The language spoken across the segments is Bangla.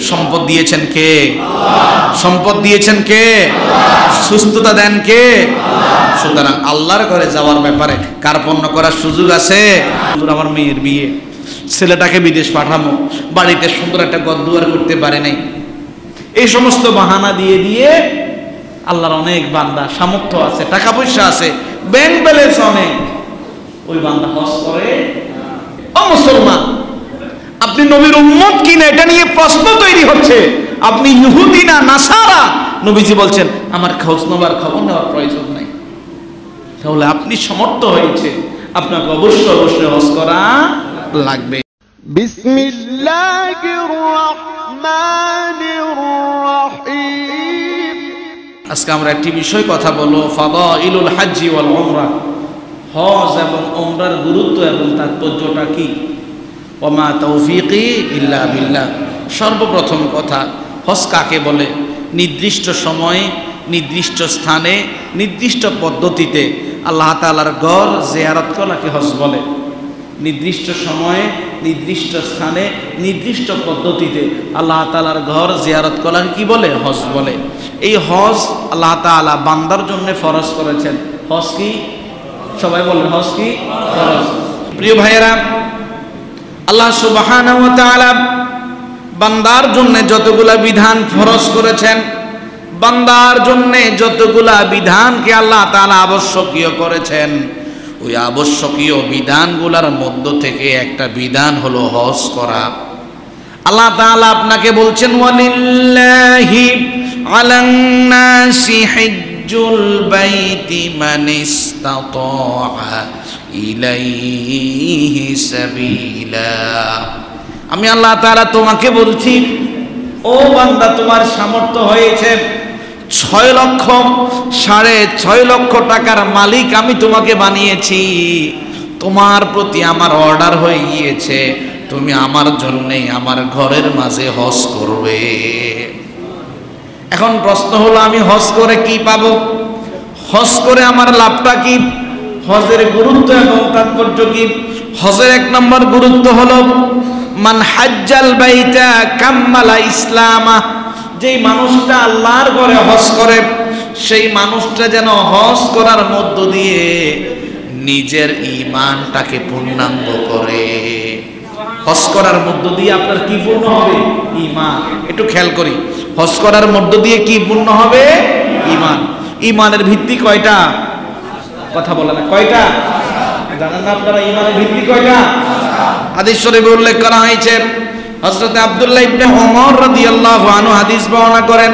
সম্পদ দিয়েছেন কে? সম্পদ দিয়েছেন কে? সুস্থতা দেন কে? সুতরাং আল্লাহর ঘরে যাওয়ার ব্যাপারে কার্পণ্য করার সুযোগ আছে? আমার মেয়ের বিয়ে, ছেলেটাকে বিদেশ পাঠাবো, বাড়িতে সুন্দর একটা ঘরদুয়ার করতে পারে নাই, এই সমস্ত বাহানা দিয়ে দিয়ে আল্লাহর অনেক বান্দা সামর্থ্য আছে, টাকা পয়সা আছে, ব্যাংক ব্যালেন্স অনেক, ওই বান্দা হজ করে। ও মুসলমান, আপনি নবীর উম্মত কিনা এটা নিয়ে প্রশ্ন তৈরি হচ্ছে। আপনি ইহুদি না নাসারা? নবীজি বলছেন আমার খোঁজ নেওয়ার খবর নেওয়ার প্রয়োজন নাই। তাহলে আপনি সমর্থ হয়েছে, আপনাকে অবশ্যই অবশ্যই হজ করা লাগবে। বিসমিল্লাহির রহমানির রহিম। আজকে আমরা একটি বিষয় কথা বলবো, ফাদাইলুল হাজ্জি ওয়াল উমরা, হজ এবং উমরার গুরুত্ব এবং তাৎপর্যটা কি। ওমা তৌফিকি ইল্লা বিল্লাহ। সর্বপ্রথম কথা, হজ কাকে বলে? নির্দিষ্ট সময়ে, নির্দিষ্ট স্থানে, নির্দিষ্ট পদ্ধতিতে আল্লাহ তাআলার ঘর জিয়ারত করাকে হজ বলে। নির্দিষ্ট সময়ে, নির্দিষ্ট স্থানে, নির্দিষ্ট পদ্ধতিতে আল্লাহ তাআলার ঘর জিয়ারত করাকে কি বলে? হজ বলে। এই হজ আল্লাহ তাআলা বান্দার জন্য ফরজ করেছেন। হজ কি? সবাই বলেন, হজ কি? ফরজ। প্রিয় ভাইয়েরা, আল্লাহ সুবহানাহু ওয়া তাআলা বান্দার জন্য যতগুলা বিধান ফরজ করেছেন, বান্দার জন্য যতগুলা বিধানকে আল্লাহ তাআলা আবশ্যকীয় করেছেন, ওই আবশ্যকীয় বিধানগুলোর মধ্য থেকে একটা বিধান হলো হজ করা। আল্লাহ তাআলা আপনাকে বলছেন, ওয়ালিল্লাহি আলান নাসি হিজ্জুল বাইতি মান ইসতাতা ইলাইহি সাবিলা। আমি আল্লাহ তাআলা তোমাকে বলছি, ও বান্দা, তোমার সামর্থ্য হয়েছে, 6.5 লক্ষ টাকার মালিক আমি তোমাকে বানিয়েছি, তোমার প্রতি আমার অর্ডার হয়ে গিয়েছে, তুমি আমার জন্যে আমার ঘরের মাঝে হজ করবে। এখন প্রশ্ন হলো, আমি হজ করে কি পাবো? হজ করে আমার লাভটা কি? হজের গুরুত্ব এবং তাৎপর্য কি? হজের 1 নম্বর গুরুত্ব হলো, মান হাজ্জাল বাইতা কাম্মালা ইসলামা। যেই মানুষটা আল্লাহর ঘরে হজ করে, সেই মানুষটা যেন হজ করার মধ্য দিয়ে নিজের ঈমানটাকে পূর্ণাঙ্গ করে। হজ করার মধ্য দিয়ে আপনার কি পূর্ণ হবে? ঈমান। একটু খেয়াল করি, হজ করার মধ্য দিয়ে কি পূর্ণ হবে? ঈমান। ঈমানের ভিত্তি কয়টা? কথা বলে না, কয়টা? জানেন না আপনারা ঈমানের ভিত্তি কয়টা? হাদিস শরীফে উল্লেখ করা হয়েছে, হযরত আব্দুল্লাহ ইবনে ওমর রাদিয়াল্লাহু আনহু হাদিস বর্ণনা করেন,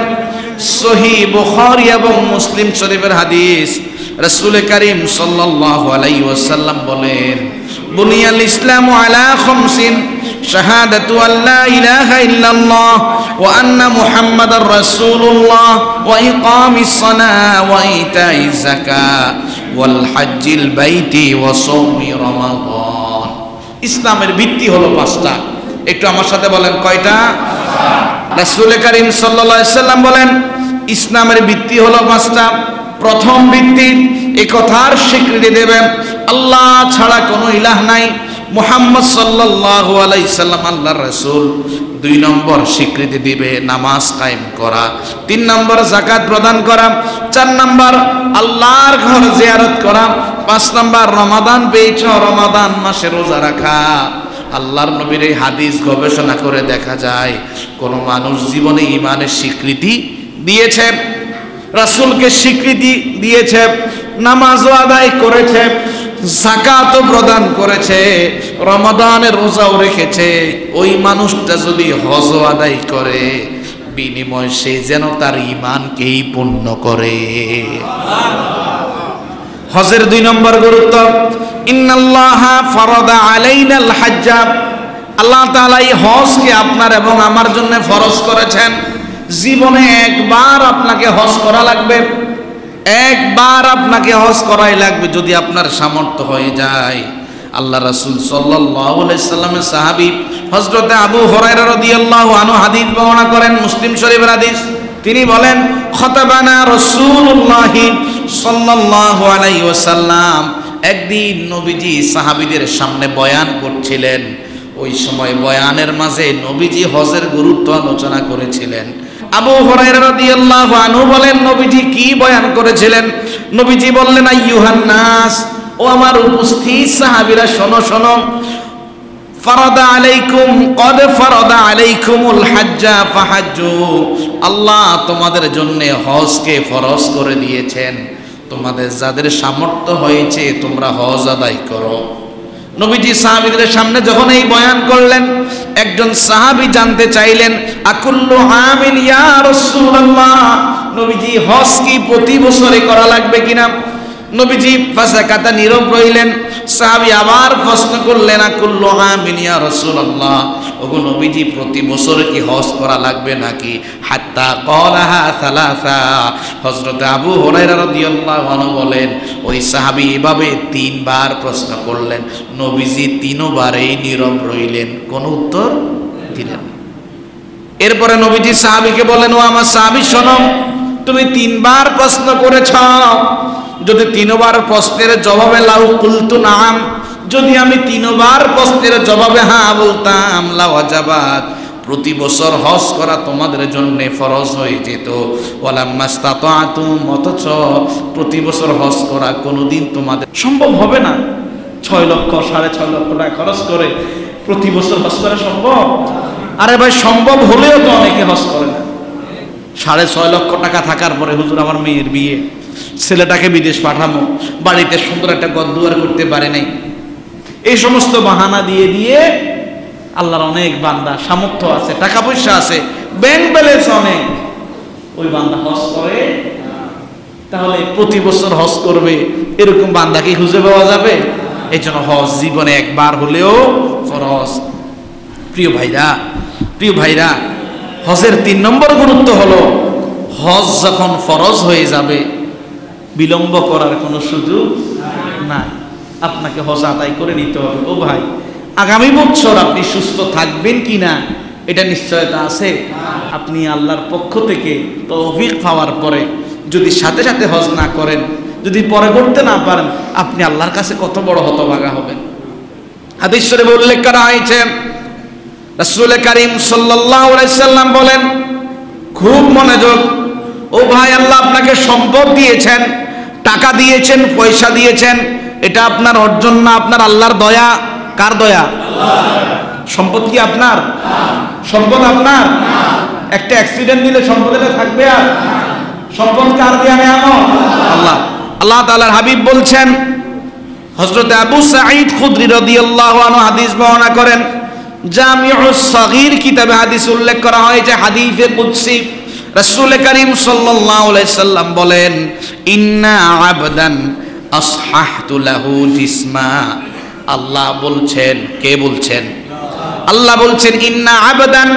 সহিহ বুখারী এবং মুসলিম শরীফের হাদিস। রাসূল কারীম সাল্লাল্লাহু আলাইহি ওয়াসাল্লাম বলেন, বুনিয়াল ইসলামু আলা খামসিন, শাহাদাতু আল্লা ইলাহা ইল্লাল্লাহ ওয়া আন্না মুহাম্মাদার রাসূলুল্লাহ ওয়া ইকামিস সালাহ ওয়া ইতাইজ যাকাত ওয়াল হজ্জিল বাইতি ওয়া সাওমি রমাদান। ইসলামের ভিত্তি হলো 5টা। একটু আমার সাথে বলেন, কয়টা? রাসূল কারীম সাল্লাল্লাহু আলাইহি সাল্লাম বলেন, ইসলামের ভিত্তি হলো 5টা। প্রথম ভিত্তি, এই কথার স্বীকৃতি দেবেন আল্লাহ ছাড়া কোনো ইলাহ নাই, মুহাম্মদ সাল্লাল্লাহু আলাইহি সাল্লাম আল্লাহর রাসূল। 2 নম্বর স্বীকৃতি দিবে নামাজ কায়েম করা। 3 নম্বর যাকাত প্রদান করা। 4 নম্বর আল্লাহর ঘর জিয়ারত করা। 5 নম্বর রমাদান পেয়েছো, রমাদান মাসে রোজা রাখা। আল্লাহর নবীর এই হাদিস গবেষণা করে দেখা যায়, কোন মানুষ জীবনে ঈমানের স্বীকৃতি দিয়েছে, রাসূলকে স্বীকৃতি দিয়েছে, নামাজও আদায় করেছে, যাকাতও প্রদান করেছে, রমাদানের রোজাও রেখেছে, ওই মানুষটা যদি হজও আদায় করে, বিনিময় সে যেন তার ঈমানকেই পূর্ণ করে। হজের 2 নম্বর গুরুত্ব, ইন্নাল্লাহা ফারাদা আলাইনাল হজ্জ। আল্লাহ তাআলা এই হজকে আপনার এবং আমার জন্য ফরজ করেছেন। জীবনে একবার আপনাকে হজ করা লাগবে, একবার আপনাকে হজ করাই লাগবে, যদি আপনার সামর্থ্য হয়ে যায়। আল্লাহ রাসূল সাল্লাল্লাহু আলাইহি সাল্লামের সাহাবী হযরত আবু হুরায়রা রাদিয়াল্লাহু আনহু হাদিস বর্ণনা করেন, মুসলিম শরীফের হাদিস। তিনি বলেন, খতাবানা রাসূলুল্লাহ সাল্লাল্লাহু আলাইহি ওয়াসাল্লাম। একদিন নবীজি সাহাবীদের সামনে বয়ান করছিলেন। ওই সময় বয়ানের মাঝে নবীজি হজের গুরুত্ব আলোচনা করেছিলেন। আবু হুরায়রা রাদিয়াল্লাহু আনহু বলেন, নবীজি কি বয়ান করেছিলেন? নবীজি বললেন, আইয়ুহান নাস, ও আমার উপস্থিত সাহাবীরা, শোনো শোনো, ফারাদা আলাইকুম কদ ফারাদা আলাইকুমুল হাজ্জা ফাহাজ্জু, আল্লাহ তোমাদের জন্য হজকে ফরজ করে দিয়েছেন, তোমাদের যাদের সামর্থ্য হয়েছে তোমরা হজ আদায় করো। নবীজি সাহাবীদের সামনে যখন এই বয়ান করলেন, একজন সাহাবী জানতে চাইলেন, আকুল্লু আমিন ইয়া রাসূলুল্লাহ, নবীজি হজ কি প্রতি বছরে করা লাগবে কিনা? নবীজি ফাসাকাতা, নীরব রইলেন। সাহাবী আবার প্রশ্ন করলেন, আকুল্লু আমিন ইয়া রাসূলুল্লাহ, ওগো নবীজি প্রতি বছর কি হজ করা লাগবে নাকি? হাত্তা ক্বালাহা সালাসা, হযরত আবু হুরায়রা রাদিয়াল্লাহু আনহু বলেন, ওই সাহাবী এভাবে তিনবার প্রশ্ন করলেন, নবীজি তিনবারেই নীরব রইলেন, কোনো উত্তর দিলেন না। এরপরে নবীজি সাহাবীকে বলেন, ও আমার সাহাবী শোনো, তুমি তিনবার প্রশ্ন করেছ, যদি তিনবার প্রশ্নের জবাবে লাউ কুলতু নাম, যদি আমি তিনবার প্রশ্নের জবাবে হ্যাঁ বলতাম, লা ওয়াজাবাত, প্রতি বছর হজ করা তোমাদের জন্য ফরজ হয়ে যেত। ওয়ালাম্মাস্তাতাতুম, অথচ প্রতি বছর হজ করা কোনোদিন তোমাদের সম্ভব হবে না। 6 লক্ষ 6.5 লক্ষ টাকা খরচ করে প্রতি বছর হজ করা সম্ভব? আরে ভাই, সম্ভব হলেও তো অনেকে হজ করে না। 6.5 লক্ষ টাকা থাকার পরে, হুজুর আমার মেয়ের বিয়ে, ছেলেটাকে বিদেশ পাঠাবো, বাড়িতে সুন্দর একটা ঘরদুয়ার করতে পারে নাই, এই সমস্ত বাহানা দিয়ে দিয়ে আল্লাহর অনেক বান্দা সামর্থ্য আছে, টাকা পয়সা আছে, ব্যাংক ব্যালেন্স অনেক, ওই বান্দা হজ করে। তাহলে প্রতি বছর হজ করবে এরকম বান্দা কি খুঁজে পাওয়া যাবে? এই জন্য হজ জীবনে একবার হলেও ফরজ। প্রিয় ভাইরা, হজের 3 নম্বর গুরুত্ব হলো, হজ যখন ফরজ হয়ে যাবে বিলম্ব করার কোনো সুযোগ নাই, আপনাকে হজ আদায় করে নিতে হবে। ও ভাই, আগামী বছর আপনি সুস্থ থাকবেন কিনা এটা নিশ্চয়তা আছে? আপনি আল্লাহর পক্ষ থেকে তৌফিক পাওয়ার পরে যদি সাথে সাথে হজ না করেন, যদি পরে করতে না পারেন, আপনি আল্লাহর কাছে কত বড় হতভাগা হবেন। হাদিস শরীফে উল্লেখ করা হয়েছে, রাসূল কারীম সাল্লাল্লাহু আলাইহি সাল্লাম বলেন, খুব মনোযোগ, ও ভাই, আল্লাহ আপনাকে সম্পদ দিয়েছেন, টাকা দিয়েছেন, পয়সা দিয়েছেন, এটা আপনার অর্জন না, আপনার আল্লাহর দয়া। কার দয়া? সম্পদ কি আপনার? সম্পদ আপনার? একটা অ্যাক্সিডেন্ট দিলে সম্পদ এটা থাকবে? আর সম্পদ কার দেয়া নেয়ামত? আল্লাহ। আল্লাহ তাআলার হাবিব বলছেন, হযরত আবু সাঈদ খুদরি রাদিয়াল্লাহু আনহু হাদিস বর্ণনা করেন, জামিউস সাগীর কিতাবে হাদিস উল্লেখ করা হয়েছে, হাদিসে কুদসি। রাসূল কারীম সাল্লাল্লাহু আলাইহি সাল্লাম বলেন, ইন্না আবদান আসহাহতু লাহু জিসমা, আল্লাহ বলছেন, কে বলছেন? আল্লাহ বলছেন, ইন্না আবদান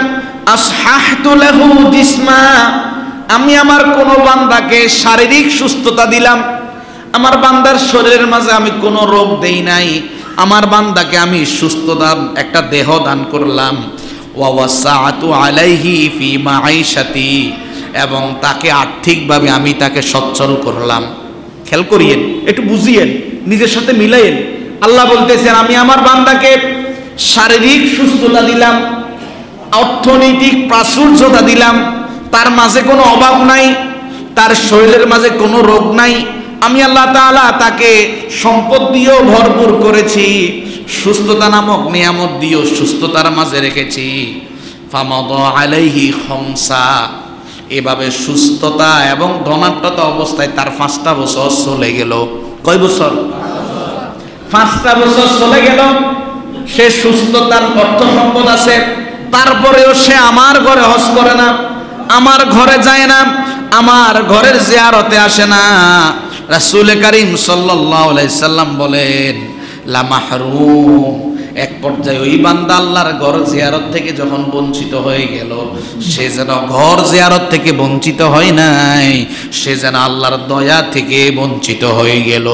আসহাহতু লাহু জিসমা, আমি আমার কোন বান্দাকে শারীরিক সুস্থতা দিলাম, আমার বান্দার শরীরের মাঝে আমি কোনো রোগ দেই নাই, আমার বান্দাকে আমি সুস্থতা একটা দেহ দান করলাম। ওয়া ওয়াসাআতু আলাইহি ফি মাঈশাতি, এবং তাকে আর্থিকভাবে আমি তাকে সচ্ছল করলাম। খেয়াল করিয়েন, একটু বুঝিয়েন, নিজের সাথে মিলাইয়েন। আল্লাহ বলতেছেন, আমি আমার বান্দাকে শারীরিক সুস্থতা দিলাম, অর্থনৈতিক প্রাচুর্যতা দিলাম, তার মাঝে কোনো অভাব নাই, তার শরীরের মাঝে কোনো রোগ নাই, আমি আল্লাহ তাআলা তাকে সম্পদ দিয়েও ভরপুর করেছি, সুস্থতা নামক নিয়ামত দিয়েও সুস্থতার মাঝে রেখেছি। ফামাদা আলাইহি খামসা, এভাবে সুস্থতা এবং ধনাঢ্যতা অবস্থায় তার 5টা বছর চলে গেল। কয় বছর? 5টা বছর চলে গেল। সে সুস্থতার অর্থ সম্পদ আছে, তারপরেও সে আমার ঘরে হজ করে না, আমার ঘরে যায় না, আমার ঘরের জিয়ারতে আসে না। রাসূল কারীম সাল্লাল্লাহু আলাইহি সাল্লাম বলেন, লা মাহরুম, এক পর্যায়ে ওই বান্দা আল্লাহর ঘর জিয়ারত থেকে যখন বঞ্চিত হয়ে গেল, সে যেন ঘর জিয়ারত থেকে বঞ্চিত হয় নাই, সে যেন আল্লাহর দয়া থেকে বঞ্চিত হয়ে গেল।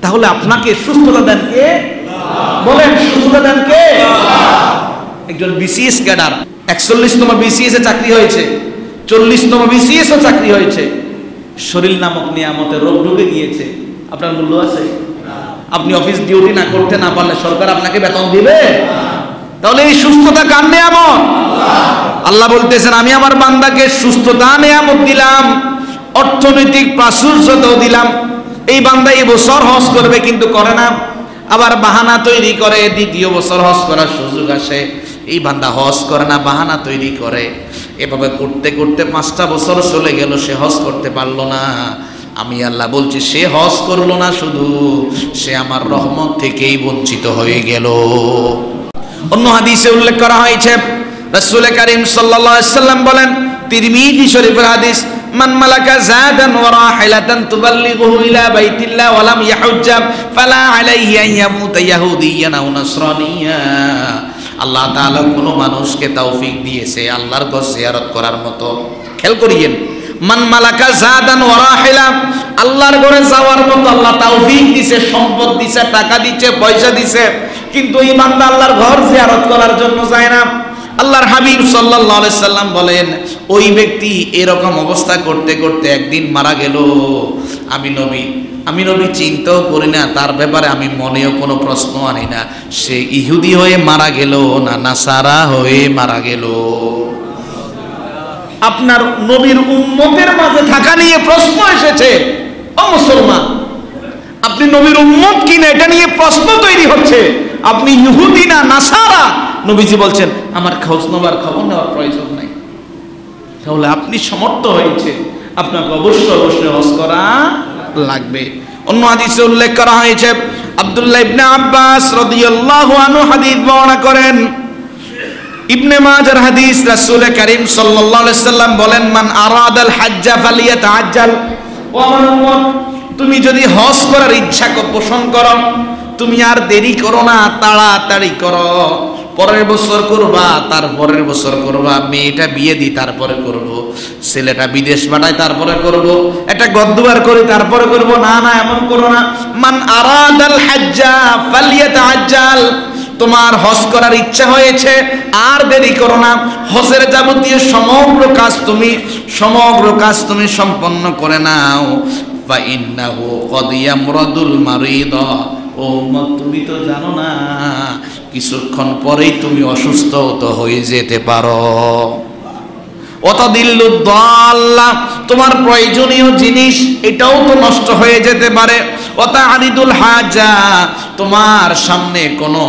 তাহলে আপনাকে সুস্থতা দেন কে? বলেন, সুস্থতা দেন কে? একজন বিসিএস ক্যাডার, 41তম বিসিএস এ চাকরি হয়েছে, 40তম বিসিএস ও চাকরি হয়েছে, শরীর নামক নিয়ামতে রোগ ঢুকে গিয়েছে, আপনার মূল্য আছে? আপনি অফিস ডিউটি না করতে না পারলে সরকার আপনাকে বেতন দিবে? তাহলে এই সুস্থতা কার নিয়ামত? আল্লাহ বলতেছেন আমি আমার বান্দাকে সুস্থতা নিয়ামত দিলাম, অর্থনৈতিক প্রাচুর্যতাও দিলাম। এই বান্দা এই বছর হজ করবে কিন্তু করে না, আবার বাহানা তৈরি করে দ্বিতীয় বছর হজ করার সুযোগ আসে, এই বান্দা হজ করে না, বাহানা তৈরি করে। এভাবে করতে করতে 5টা বছর চলে গেল, সে হজ করতে পারলো না। আমি আল্লাহ বলছি সে হজ করলো না, শুধু সে আমার রহমত থেকেই বঞ্চিত হয়ে গেল। অন্য হাদিসে উল্লেখ করা হয়েছে, রাসূল কারীম সাল্লাল্লাহু আলাইহি সাল্লাম বলেন, তিরমিজি শরীফের হাদিস, মান মালাকা যাদান ওয়া রাহিলাতান তুবাল্লিগুহু ইলা বাইতিল্লাহ ওয়া লাম ইয়াহুজ্জা ফালা আলাইহি আন ইয়ামুতা ইয়াহুদিয়ান আও নাসরানিয়া। আল্লাহ তাআলা কোন মানুষকে তৌফিক দিয়েছে আল্লাহর ঘর জিয়ারত করার মতো। খেয়াল করিয়েন, মান মালাকা যাদান ওয়া রাহিলা, আল্লাহর ঘরে যাওয়ার মতো আল্লাহ তৌফিক দিয়েছে, সম্পদ দিয়েছে, টাকা দিয়েছে, পয়সা দিয়েছে, কিন্তু এই বান্দা আল্লাহর ঘর জিয়ারত করার জন্য যায় না। আল্লাহর হাবিব সাল্লাল্লাহু আলাইহি সাল্লাম বলেন, ওই ব্যক্তি এরকম অবস্থা করতে করতে একদিন মারা গেল। আমি নবী চিন্তাও করি না, তার ব্যাপারে আমি মনেও কোনো প্রশ্ন আনি না, সে ইহুদি হয়ে মারা গেল না নাসারা হয়ে মারা গেল। আপনার নবীর উম্মতের মাঝে থাকা নিয়ে প্রশ্ন এসেছে। ও মুসলমান, আপনি নবীর উম্মত কিনা এটা নিয়ে প্রশ্ন তৈরি হচ্ছে, আপনি ইহুদি না নাসারা। নবীজি বলছেন আমার খোঁজ নেওয়ার খবর নেওয়ার প্রয়োজন নাই। তাহলে আপনি সমর্থ হয়েছে, আপনাকে অবশ্যই হজ করা লাগবে। অন্য হাদিসে উল্লেখ করা হয়েছে, আব্দুল্লাহ ইবনে আব্বাস রাদিয়াল্লাহু আনহু হাদিস বর্ণনা করেন, ইবনে মাজার হাদিস, রাসূল কারীম সাল্লাল্লাহু আলাইহি সাল্লাম বলেন, মান আরাদাল হাজ্জা ফালিয়াতাআজ্জাল। ও আমার উম্মত, তুমি যদি হজ করার ইচ্ছা পোষণ করো, তুমি আর দেরি করো না, তাড়াতাড়ি করো। পরের বছর করবা, তার পরের বছর করবা, মেয়েটা বিয়ে দিই তারপরে করব, ছেলেটা বিদেশ পাঠাই তারপরে করব, একটা গদ্দুয়ার করি তারপরে করব, না না এমন করো না। মান আরাদাল হাজ্জা ফালিয়াতাআজ্জাল, তোমার হজ করার ইচ্ছা হয়েছে, আর দেরি করো না, হজের যাবতীয় সমগ্র কাজ তুমি সম্পন্ন করে নাও। ফা ইন্নাহু ক্বাদ ইয়ামরাদুল মারিদ, ও উম্মত তুমি তো জানো না কিছুক্ষণ পরেই তুমি অসুস্থ তো হয়ে যেতে পারো। অতাদিল্লুদ দাল্লা, তোমার প্রয়োজনীয় জিনিস এটাও তো নষ্ট হয়ে যেতে পারে। ওয়াতারিদুল হাজা, তোমার সামনে কোনো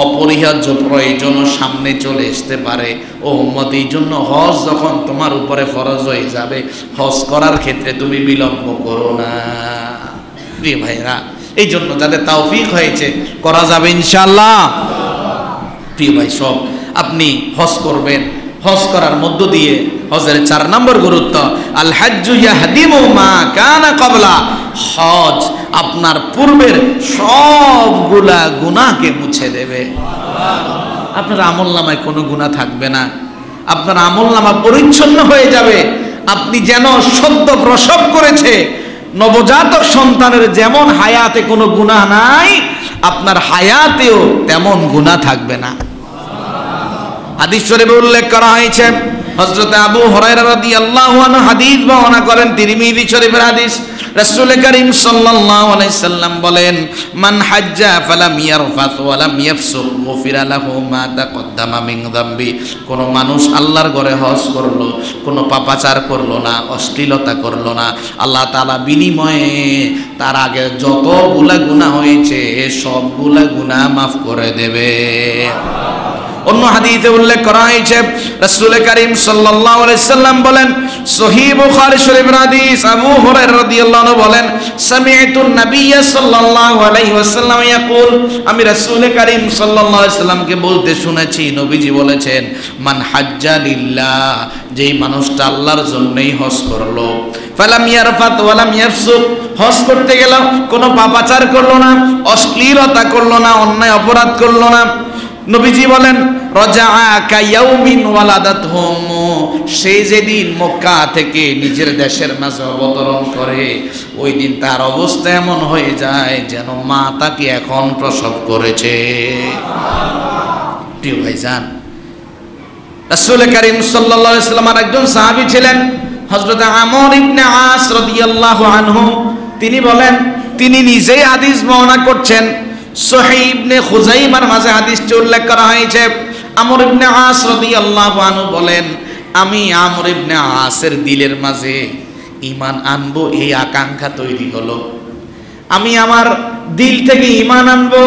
অপরিহার্য প্রয়োজন সামনে চলে আসতে পারে। ও উম্মত, এই জন্য হজ যখন তোমার উপরে ফরজ হয়ে যাবে, হজ করার ক্ষেত্রে তুমি বিলম্ব করো না। প্রিয় ভাইরা, এই জন্য যাদের তৌফিক হয়েছে করা যাবে ইনশাআল্লাহ। প্রিয় ভাই সব, আপনি হজ করবেন, হজ করার মধ্য দিয়ে হজের 4 নম্বর গুরুত্ব, আল হাজ্জু ইয়াহদিমু মা কানা ক্বাবলা, হজ আপনার পূর্বের সবগুলা গুনাহকে মুছে দেবে। আপনার আমলনামায় কোনো গুনাহ থাকবে না, আপনার আমলনামা পরিচ্ছন্ন হয়ে যাবে। আপনি যেন সদ্য প্রসব করেছে নবজাতক সন্তানের যেমন হায়াতে কোনো গুনাহ নাই, আপনার হায়াতেও তেমন গুনাহ থাকবে না। হাদিস শরীফে উল্লেখ করা হয়েছে, হযরত আবু হুরায়রা রাদিয়াল্লাহু আনহু হাদিস বর্ণনা করেন, তিরমিজি শরীফের হাদিস, রাসূল কারীম সাল্লাল্লাহু আলাইহি সাল্লাম বলেন, মান হাজ্জা ফালাম ইয়ারফাত ওয়া লাম ইয়াফসুক গুফিরা লাহু মা তাকদ্দামা মিন যামবি। কোন মানুষ আল্লাহর ঘরে হজ করলো, কোনো পাপাচার করলো না, অশ্লীলতা করলো না, আল্লাহ তাআলা বিনিময়ে তার আগে যতগুলা গুনাহ হয়েছে সবগুলা গুনাহ মাফ করে দেবে। অন্য হাদিসে উল্লেখ করা হয়েছে, রাসূল কারীম সাল্লাল্লাহু আলাইহি সাল্লাম বলেন, সহিহ বুখারী শরীফের হাদিস, আবু হুরায়রা রাদিয়াল্লাহু আনহু বলেন, সামি'তুন নাবিয়্য সাল্লাল্লাহু আলাইহি ওয়াসাল্লাম ইয়াকুল, আমি রাসূল কারীম সাল্লাল্লাহু আলাইহি সাল্লামকে বলতে শুনেছি, নবীজি বলেছেন, মান হাজ্জা লিল্লাহ, যেই মানুষটা আল্লাহর জন্যই হজ করলো, ফালাম ইয়ারফাত ওয়া লাম ইয়াফসুক, হজ করতে গেল কোনো পাপাচার করলো না, অশ্লীলতা করলো না, অন্যায় অপরাধ করলো না, নবীজি বলেন, রাজাআ কায়াউমিন ওয়ালাদাতহুম, সে যেদিন মক্কা থেকে নিজের দেশের মাঝে অবতরণ করে, ওই দিন তার অবস্থা এমন হয়ে যায় যেন মা তাকে এখন প্রসব করেছে। প্রিয় ভাইজান, রাসূল কারীম সাল্লাল্লাহু আলাইহি ওয়াসাল্লাম একজন সাহাবী ছিলেন, হযরত আমর ইবনে আস রাদিয়াল্লাহু আনহু, তিনি বলেন, তিনি নিজেই হাদিস বর্ণনা করছেন। সহিহ ইবনে খুজাইমার মাঝে হাদিসটি উল্লেখ করা হয়েছে। আমর ইবনে আস রাদিয়াল্লাহু আনহু বলেন, আমি আমর ইবনে আসের দিলের মাঝে ঈমান আনবো এই আকাঙ্ক্ষা তৈরি হলো। আমি আমার দিল থেকে ঈমান আনবো।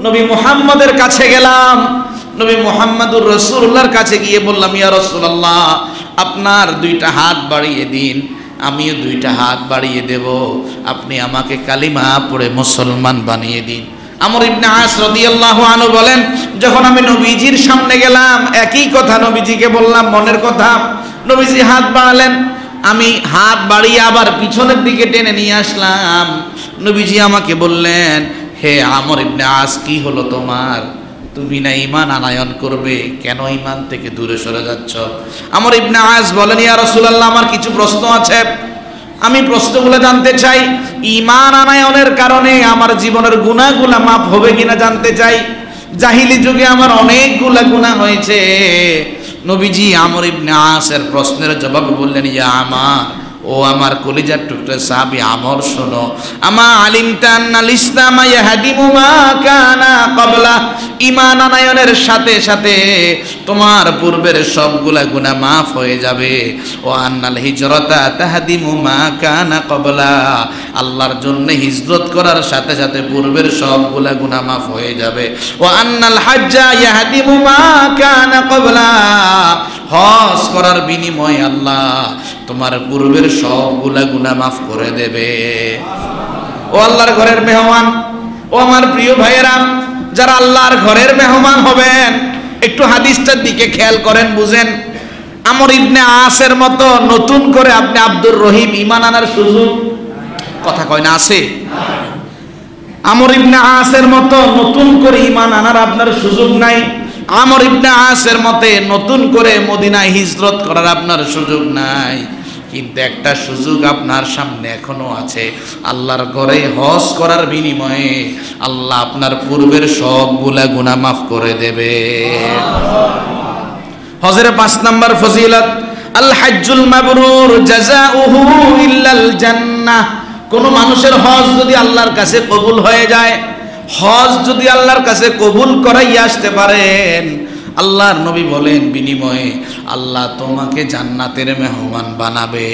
নবী মুহাম্মদের কাছে গেলাম। নবী মুহাম্মদুর রাসূলুল্লাহর কাছে গিয়ে বললাম, ইয়া রাসূলুল্লাহ, আপনার দুইটা হাত বাড়িয়ে দিন, আমিও দুইটা হাত বাড়িয়ে দেব, আপনি আমাকে কালিমা পড়ে মুসলমান বানিয়ে দিন। আমর ইবনে আস রাদিয়াল্লাহু আনহু বলেন, যখন আমি নবীজির সামনে গেলাম, একই কথা নবীজিকে বললাম, মনের কথা। নবীজি হাত বাড়ালেন, আমি হাত বাড়িয়ে আবার পিছনের দিকে টেনে নিয়ে আসলাম। নবীজি আমাকে বললেন, হে আমর ইবনে আস, কি হলো তোমার? তুমি না ঈমান আনয়ন করবে, কেন ঈমান থেকে দূরে সরে যাচ্ছ? আমর ইবনে আস বলেন, ইয়া রাসূলুল্লাহ, আমার কিছু প্রশ্ন আছে, আমি প্রশ্নগুলো জানতে চাই। ঈমান আনয়নের কারণে আমার জীবনের গুনাহগুলো মাফ হবে কিনা জানতে চাই। জাহিলি যুগে আমার অনেকগুলা গুনাহ হয়েছে। নবীজি আমর ইবনে আসের প্রশ্নের জবাবে বললেন, ইয়া আমার, ও আমার কলিজার টুকরা সাহাবী আমর, শোনো, আমা আলিমতা আন্নাল ইসলাম ইয়াহদিমু মা কানা ক্বাবলা, ঈমান আনয়নের সাথে সাথে তোমার পূর্বের সবগুলা গুনাহ মাফ হয়ে যাবে। ও আন্নাল হিজরাতা তাহদিমু মা কানা ক্বাবলা, আল্লাহর জন্য হিজরত করার সাথে সাথে পূর্বের সবগুলা গুনাহ মাফ হয়ে যাবে। ও আন্নাল হাজ্জা ইয়াহদিমু মা কানা ক্বাবলা, হজ করার বিনিময়ে আল্লাহ তোমার পূর্বের সবগুলা গুনাহ মাফ করে দেবে। ও আল্লাহর ঘরের মেহমান, ও আমার প্রিয় ভাইয়েরা, যারা আল্লাহর ঘরের মেহমান হবেন, একটু হাদিসটার দিকে খেয়াল করেন, বুঝেন। আমর ইবনে আসের মতো নতুন করে আপনি আব্দুর রহিম ঈমান আনার সুযোগ, কথা কয় না, আছে? আমর ইবনে আসের মতো নতুন করে ঈমান আনার আপনার সুযোগ নাই। আমর ইবনে আসের মতে নতুন করে মদিনায় হিজরত করার আপনার সুযোগ নাই। কিন্তু একটা সুযোগ আপনার সামনে এখনো আছে, আল্লাহর ঘরে হজ করার বিনিময়ে আল্লাহ আপনার পূর্বের সবগুলা গুনাহ মাফ করে দেবে। হজের 5 নাম্বার ফজিলত, আল হাজ্জুল মাবরুর জাযাউহু ইল্লাল জান্নাহ। কোন মানুষের হজ যদি আল্লাহর কাছে কবুল হয়ে যায়, হজ যদি আল্লাহর কাছে কবুল করাইয়া আসতে পারেন, আল্লাহর নবী বলেন বিনিময়ে আল্লাহ তোমাকে জান্নাতের মেহমান বানাবে।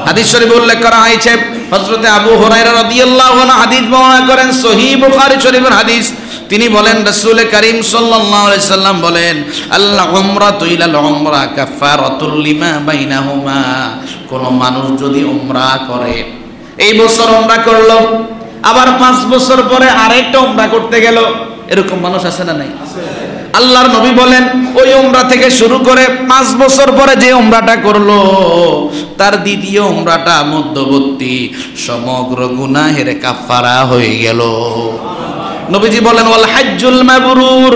হাদিস শরীফে উল্লেখ করা হয়েছে, হযরতে আবু হুরায়রা রাদিয়াল্লাহু আনহু হাদিস বর্ণনা করেন, সহিহ বুখারী শরীফের হাদিস। তিনি বলেন, রাসূল করিম সাল্লাল্লাহু আলাইহি সাল্লাম বলেন, আল উমরাতু ইলাল উমরা কাফারাতুল লিমা বাইনাহুমা। কোন মানুষ যদি উমরা করে, এই বছর উমরা করলো, আবার 5 বছর পরে আরেকটা উমরা করতে গেল, এরকম মানুষ আছে না নাই? আল্লাহর নবী বলেন, ওই উমরা থেকে শুরু করে 5 বছর পরে যে উমরাটা করলো, তার দ্বিতীয় উমরাটা মধ্যবর্তী সমগ্র গুনাহের কাফারা হয়ে গেল। নবীজি বলেন, ওয়াল হাজ্জুল মাবরুর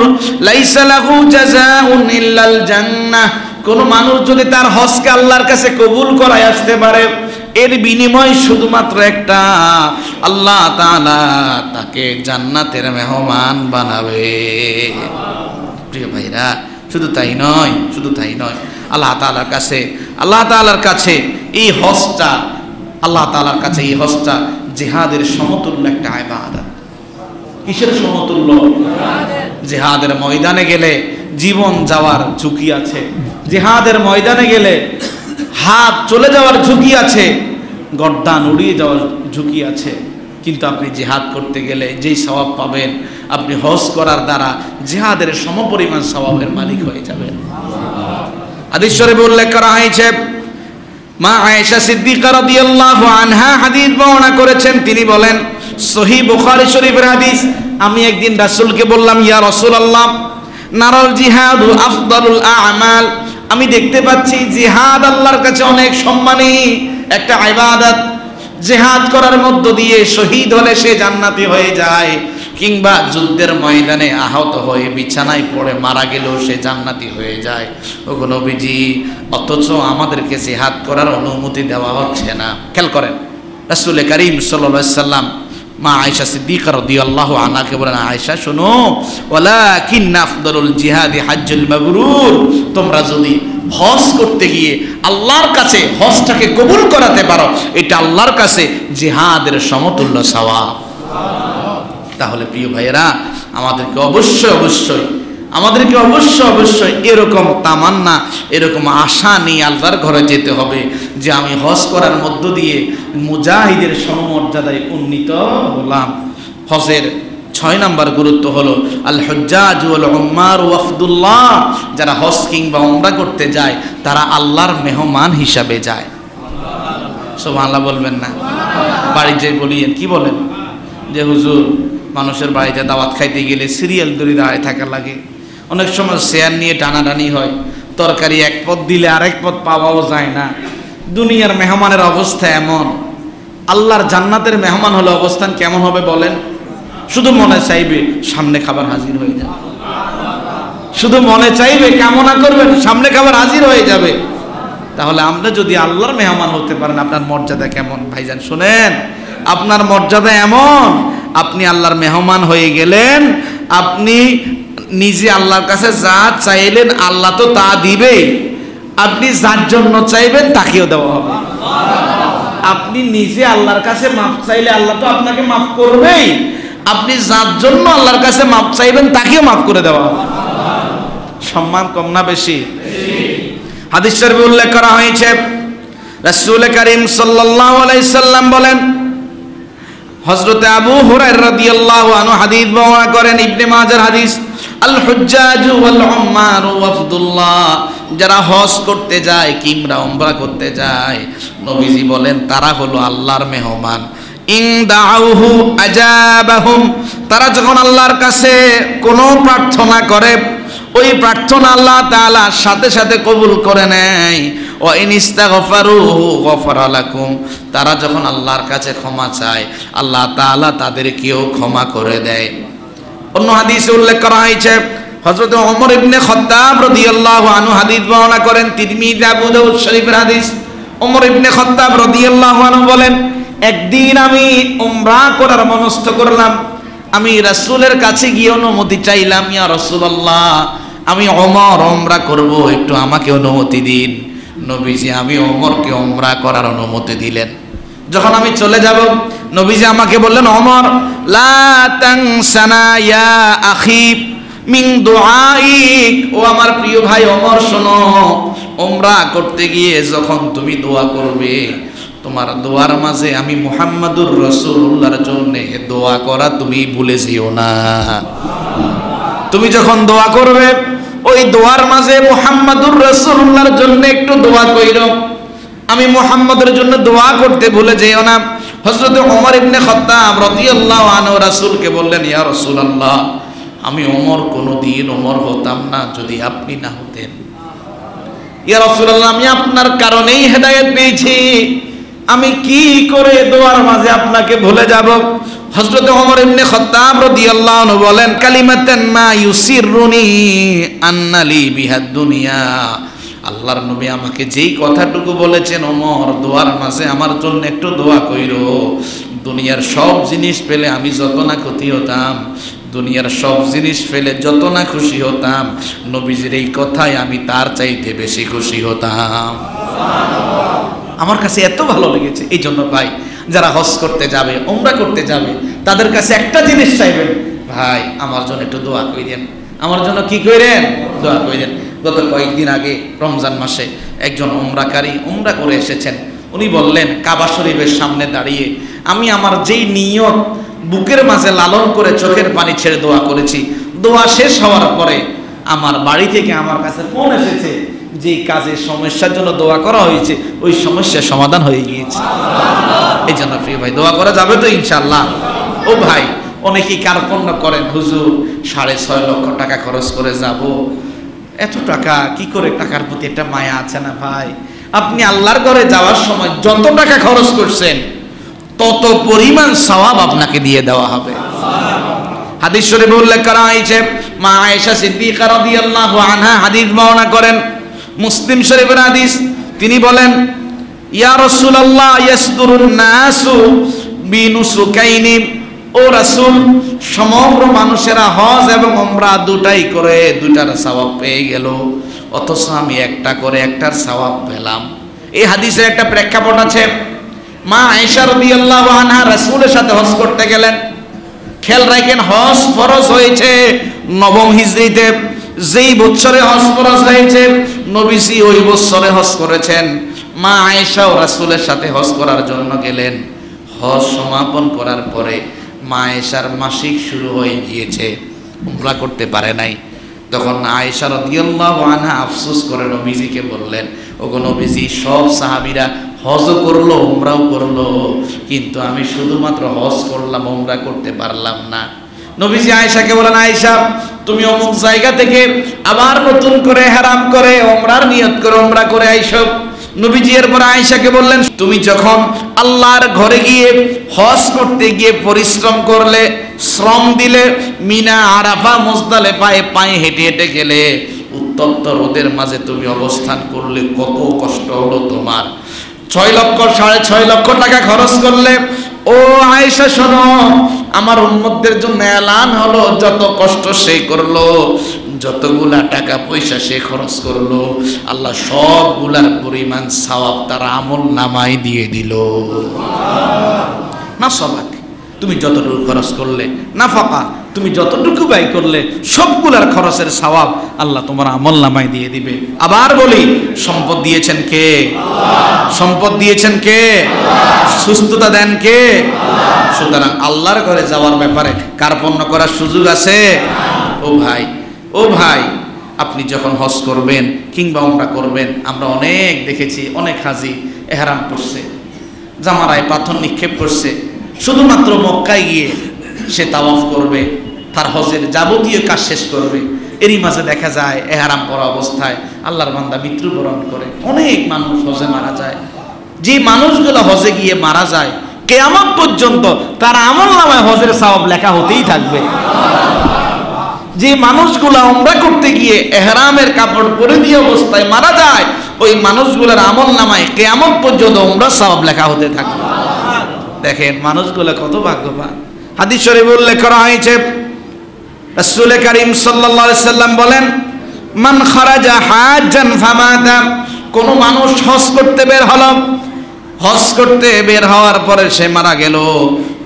লাইসা লাহু জাযাউন ইল্লাল জান্নাহ। কোন মানুষ যদি তার হজকে আল্লাহর কাছে কবুল করায় আসতে পারে, এর বিনিময় শুধুমাত্র একটা, আল্লাহ তাআলা তাকে জান্নাতের মেহমান বানাবে। প্রিয় ভাইরা, শুধু তাই নয়, শুধু তাই নয়, আল্লাহ তাআলার কাছে এই হজটা, আল্লাহ তাআলার কাছে এই হজটা জিহাদের সমতুল্য একটা ইবাদত। কিসের সমতুল্য? জিহাদের ময়দানে গেলে জীবন যাওয়ার ঝুঁকি আছে, জিহাদের ময়দানে গেলে হাত চলে যাওয়ার ঝুঁকি আছে, গর্দান উড়িয়ে যাওয়ার ঝুঁকি আছে। কিন্তু আপনি জিহাদ করতে গেলে যেই সওয়াব পাবেন, আপনি হজ করার দ্বারা জিহাদের সমপরিমাণ সওয়াবের মালিক হয়ে যাবেন। হাদিস শরীফে উল্লেখ করা হয়েছে, মা আয়েশা সিদ্দিকা রাদিয়াল্লাহু আনহা হাদিস বর্ণনা করেছেন। তিনি বলেন, সহিহ বুখারী শরীফের হাদিস, আমি একদিন রাসূলকে বললাম, ইয়া রাসূলুল্লাহ, নারাল জিহাদু আফদালুল আ'মাল। আমি দেখতে পাচ্ছি জিহাদ আল্লাহর কাছে অনেক সম্মানী একটা ইবাদত। জিহাদ করার মধ্য দিয়ে শহীদ হলে সে জান্নাতি হয়ে যায়, কিংবা যুদ্ধের ময়দানে আহত হয়ে বিছানায় পড়ে মারা গেলেও সে জান্নাতি হয়ে যায়। ওগো নবীজি, অথচ আমাদেরকে জিহাদ করার অনুমতি দেওয়া হচ্ছে না। খেয়াল করেন, রাসূল করিম সাল্লাল্লাহু আলাইহি সাল্লাম মা আয়েশা সিদ্দিকা রাদিয়াল্লাহু আনহাকে বলেন, আয়েশা শোনো, ওয়ালাকিন আফদালুল জিহাদি হাজ্জুল মাবরুর, তোমরা যদি হজ করতে গিয়ে আল্লাহর কাছে হজটাকে কবুল করাতে পারো, এটা আল্লাহর কাছে জিহাদের সমতুল্য সওয়াব। তাহলে প্রিয় ভাইয়েরা, আমাদেরকে অবশ্যই এরকম তামান্না, এরকম আশা নিয়ে আল্লাহর ঘরে যেতে হবে যে আমি হজ করার মধ্য দিয়ে মুজাহিদের সমমর্যাদায় উন্নীত হলাম। হজের 6 নম্বর গুরুত্ব হলো আল হুজ্জাজ ওয়াল উম্মার ওয়াফদুল্লাহ, যারা হজ কিংবা উমরা করতে যায় তারা আল্লাহর মেহমান হিসাবে যায়। সুবহানাল্লাহ বলবেন না? বাড়ি যাই বলিয়েন, কি বলেন যে হুজুর মানুষের বাড়িতে দাওয়াত খাইতে গেলে সিরিয়াল ধরে দাঁড়ায় থাকা লাগে, অনেক সময় চেয়ার নিয়ে টানাটানি হয়, তরকারি এক পদ দিলে আরেক পদ পাওয়াও যায় না। দুনিয়ার মেহমানের অবস্থা এমন, আল্লাহর জান্নাতের মেহমান হলে অবস্থান কেমন হবে বলেন? শুধু মনে চাইবে সামনে খাবার হাজির হয়ে যাবে, শুধু মনে চাইবে কামনা করবেন সামনে খাবার হাজির হয়ে যাবে। তাহলে আমরা যদি আল্লাহর মেহমান হতে পারেন, আপনার মর্যাদা কেমন ভাইজান? শুনেন, আপনার মর্যাদা এমন, আপনি আল্লাহর মেহমান হয়ে গেলেন, আপনি নিজে আল্লাহর কাছে যা চাইলেন আল্লাহ তো তা দিবেই, আপনি যার জন্য চাইবেন তাকেও দেওয়া হবে। আপনি নিজে আল্লাহর কাছে মাফ চাইলে আল্লাহ তো আপনাকে মাফ করবেই, আপনি যার জন্য আল্লাহর কাছে মাফ চাইবেন তাকেও মাফ করে দেওয়া হবে। সম্মান কম না বেশি? হাদিস শরীফে উল্লেখ করা হয়েছে, রাসূল করিম সাল্লাল্লাহু আলাইহি সাল্লাম বলেন, হযরতে আবু হুরায়রা রাদিয়াল্লাহু আনহু হাদিস বর্ণনা করেন, ইবনে মাজার হাদিস, আল হুজ্জাজু ওয়াল উম্মারু ওয়াফদুল্লাহ, যারা হজ করতে যায় কিংবা উমরা করতে যায়, নবীজি বলেন তারা হলো আল্লাহর মেহমান। ইন দাউহু আজাবাহুম, তারা যখন আল্লাহর কাছে কোনো প্রার্থনা করে ওই প্রার্থনা আল্লাহ তাআলা সাথে সাথে কবুল করে নেয়। ওয়া ইন ইস্তাগফারুহু গফারা লাকুম, তারা যখন আল্লাহর কাছে ক্ষমা চায় আল্লাহ তাআলা তাদেরকেও ক্ষমা করে দেয়। অন্য হাদিসে উল্লেখ করা হয়েছে, হযরত ওমর ইবনে খাত্তাব রাদিয়াল্লাহু আনহু হাদিস বর্ণনা করেন, তিরমিজি আবু দাউদ শরীফের হাদিস। ওমর ইবনে খাত্তাব রাদিয়াল্লাহু আনহু বলেন, একদিন আমি উমরা করার মনস্থ করলাম, আমি রাসূলের কাছে গিয়ে অনুমতি চাইলাম, ইয়া রাসূলুল্লাহ আমি ওমর উমরা করব, একটু আমাকে অনুমতি দিন। নবীজি আমি ওমরকে উমরা করার অনুমতি দিলেন। যখন আমি চলে যাব, নবীজি আমাকে বললেন, ওমর লা তানসানা ইয়া আখি মিন দুআইক, ও আমার প্রিয় ভাই ওমর শোনো, উমরা করতে গিয়ে যখন তুমি দোয়া করবে, তোমার দোয়ার মাঝে আমি মুহাম্মাদুর রাসূলুল্লাহর জন্য দোয়া করা তুমি ভুলে যেও না। তুমি যখন দোয়া করবে ওই দোয়ার মাঝে মুহাম্মাদুর রাসূলুল্লাহর জন্য একটু দোয়া কইরো, আমি মুহাম্মাদের জন্য দোয়া করতে ভুলে যেও না। হযরত ওমর ইবনে খাত্তাব রাদিয়াল্লাহু আনহু রাসূলকে বললেন, ইয়া রাসূলুল্লাহ আমি ওমর কোনোদিন ওমর হতাম না যদি আপনি না হতেন। ইয়া রাসূলুল্লাহ আমি আপনার কারণেই হেদায়েত পেয়েছি, আমি কি করে দোয়ার মাঝে আপনাকে ভুলে যাব? হযরত ওমর ইবনে খাত্তাব রাদিয়াল্লাহু আনহু বলেন, কালিমাতান মা ইউসিরুনি আন্নালি বিহাদ দুনিয়া, আল্লাহর নবী আমাকে যেই কথাটুকু বলেছেন, ওমর দোয়ার মাঝে আমার জন্য একটু দোয়া কইরো, দুনিয়ার সব জিনিস পেলে আমি যত না ক্ষতি হতাম, দুনিয়ার সব জিনিস ফেলে যত না খুশি হতাম, নবীজির এই কথায় আমি তার চাইতে বেশি খুশি হতাম। আমার কাছে এত ভালো লেগেছে। এই জন্য ভাই যারা হজ করতে যাবে, উমরা করতে যাবে, তাদের কাছে একটা জিনিস চাইবেন, ভাই আমার জন্য একটু দোয়া কইরেন, আমার জন্য কি কইরেন? দোয়া কইরেন। গত কয়েকদিন আগে রমজান মাসে একজন উমরাকারী উমরা করে এসেছেন, উনি বললেন কাবা শরীফের সামনে দাঁড়িয়ে আমি আমার যেই নিয়ত বুকের মাঝে লালন করে চোখের পানি ছেড়ে দোয়া করেছি, দোয়া শেষ হওয়ার পরে আমার বাড়ি থেকে আমার কাছে ফোন এসেছে, যে কাজের সমস্যার জন্য দোয়া করা হয়েছে ওই সমস্যার সমাধান হয়ে গিয়েছে। এই জন্য প্রিয় ভাই দোয়া করা যাবে তো ইনশাআল্লাহ। ও ভাই অনেকেই কার্পণ্য করেন, হুজুর 6.5 লক্ষ টাকা খরচ করে যাব, এত টাকা কি করে? টাকার প্রতি একটা মায়া আছে না ভাই? আপনি আল্লাহর ঘরে যাওয়ার সময় যত টাকা খরচ করছেন তত পরিমাণ সওয়াব আপনাকে দিয়ে দেওয়া হবে। হাদিস শরীফে উল্লেখ করা হয়েছে, মা আয়েশা সিদ্দিকা রাদিয়াল্লাহু আনহা হাদিস বর্ণনা করেন, মুসলিম শরীফের হাদিস। তিনি বলেন, ইয়া রাসূলুল্লাহ ইয়াসদুরুন নাসু বিনুসুকাইনি ও রাসূল, সমগ্র মানুষেরা হজ এবং উমরা দুটাই করে দুটার সওয়াব পেয়ে গেল, অথচ আমি একটা করে একটার সওয়াব পেলাম। এই হাদিসের একটা প্রেক্ষাপট আছে। মা আয়েশা রাদিয়াল্লাহু আনহা রাসূলের সাথে হজ করতে গেলেন। খেয়াল রাখেন, হজ ফরজ হয়েছে নবম হিজরিতে। যেই বছরে হজ ফরজ হয়েছে নবীজি ওই বছরে হজ করেছেন। মা আয়েশা ও রাসূলের সাথে হজ করার জন্য গেলেন। হজ সমাপন করার পরে মা আয়েশার মাসিক শুরু হয়ে গিয়েছে, উমরা করতে পারে নাই। তখন আয়েশা রাদিয়াল্লাহু আনহা আফসোস করে নবীজিকে বললেন, ওগো নবীজি, সব সাহাবীরা হজও করলো উমরাও করলো, কিন্তু আমি শুধুমাত্র হজ করলাম, উমরা করতে পারলাম না। নবীজি আয়েশাকে বলেন, আয়েশা, তুমি অমুক জায়গা থেকে আবার নতুন করে ইহরাম করে উমরার নিয়ত করে উমরা করে আইসো। নবীজি এরপর আয়েশাকে বললেন, তুমি যখন আল্লাহর ঘরে গিয়ে হজ করতে গিয়ে পরিশ্রম করলে, শ্রম দিলে, মিনা আরাফা মুজদালিফায় পায়ে হেঁটে হেঁটে গেলে, উত্তপ্ত রোদের মাঝে তুমি অবস্থান করলে, কত কষ্ট হলো তোমার। 6 লক্ষ 6.5 লক্ষ টাকা খরচ করলে। ও আয়েশা শোনো, আমার উম্মতদের জন্য এলান হলো, যত কষ্ট সে করলো, যতগুলা টাকা পয়সা সে খরচ করলো, আল্লাহ সবগুলার পরিমাণ সওয়াব তার আমল নামায় দিয়ে দিল। না সবাক, তুমি যতটুকু খরচ করলে, নাফাকা তুমি যতটুকু ব্যয় করলে, সবগুলার খরচের সওয়াব আল্লাহ তোমার আমল নামায় দিয়ে দিবে। আবার বলি, সম্পদ দিয়েছেন কে? সম্পদ দিয়েছেন কে? সুস্থতা দেন কে? সুতরাং আল্লাহর ঘরে যাওয়ার ব্যাপারে কার্পণ্য করার সুযোগ আছে? ও ভাই, ও ভাই, আপনি যখন হজ করবেন কিংবা উমরা করবেন, আমরা অনেক দেখেছি, অনেক হাজি ইহরাম করছে, জামারায় পাথর নিক্ষেপ করছে, শুধুমাত্র মক্কায় গিয়ে সে তাওয়াফ করবে, তার হজের যাবতীয় কাজ শেষ করবে। এরই মাঝে দেখা যায় ইহরাম পরা অবস্থায় আল্লাহর বান্দা মৃত্যুবরণ করে। অনেক মানুষ হজে মারা যায়। যে মানুষগুলো হজে গিয়ে মারা যায়, কিয়ামত পর্যন্ত তার আমলনামায় হজের সওয়াব লেখা হতেই থাকবে। যে মানুষগুলো উমরা করতে গিয়ে ইহরামের কাপড় পরে দিয়ে অবস্থায় মারা যায়, ওই মানুষগুলোর আমলনামায় কিয়ামত পর্যন্ত উমরার সওয়াব লেখা হতে থাকবে। দেখেন মানুষগুলো কত ভাগ্যবান। হাদিস শরীফে উল্লেখ করা হয়েছে, রাসূল করিম সাল্লাল্লাহু আলাইহি সাল্লাম বলেন, মান খারাজা হাজ্জান ফামাতা, কোন মানুষ হজ করতে বের হলো, হজ করতে বের হওয়ার পরে সে মারা গেল,